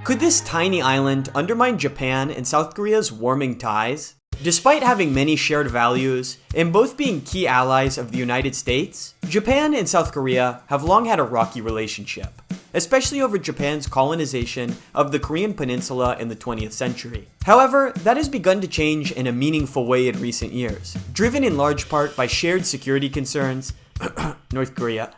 Could this tiny island undermine Japan and South Korea's warming ties? Despite having many shared values and both being key allies of the United States, Japan and South Korea have long had a rocky relationship, especially over Japan's colonization of the Korean peninsula in the 20th century. However, that has begun to change in a meaningful way in recent years, driven in large part by shared security concerns, North Korea,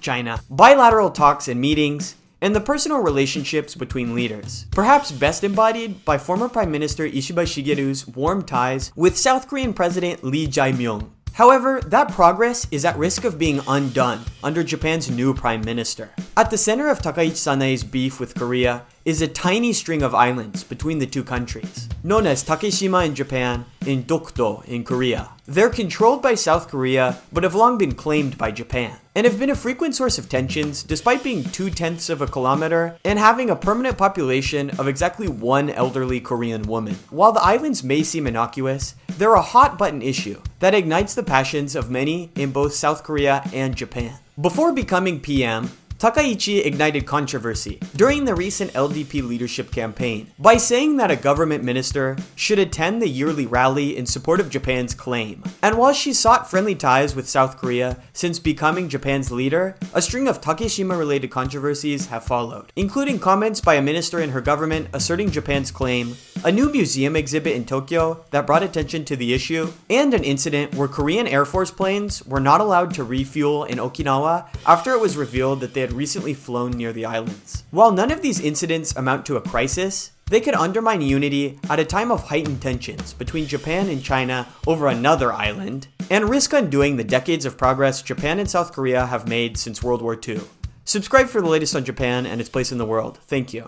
China, bilateral talks and meetings, and the personal relationships between leaders, perhaps best embodied by former Prime Minister Ishiba Shigeru's warm ties with South Korean President Lee Jae-myung. However, that progress is at risk of being undone under Japan's new Prime Minister. At the center of Takaichi Sanae's beef with Korea is a tiny string of islands between the two countries, known as Takeshima in Japan and Dokdo in Korea. They're controlled by South Korea, but have long been claimed by Japan, and have been a frequent source of tensions despite being 0.2 of a kilometer and having a permanent population of exactly one elderly Korean woman. While the islands may seem innocuous, they're a hot-button issue that ignites the passions of many in both South Korea and Japan. Before becoming PM, Takaichi ignited controversy during the recent LDP leadership campaign by saying that a government minister should attend the yearly rally in support of Japan's claim. And while she sought friendly ties with South Korea since becoming Japan's leader, a string of Takeshima-related controversies have followed, including comments by a minister in her government asserting Japan's claim, a new museum exhibit in Tokyo that brought attention to the issue, and an incident where Korean Air Force planes were not allowed to refuel in Okinawa after it was revealed that they had recently flown near the islands. While none of these incidents amount to a crisis, they could undermine unity at a time of heightened tensions between Japan and China over another island, and risk undoing the decades of progress Japan and South Korea have made since World War II. Subscribe for the latest on Japan and its place in the world. Thank you.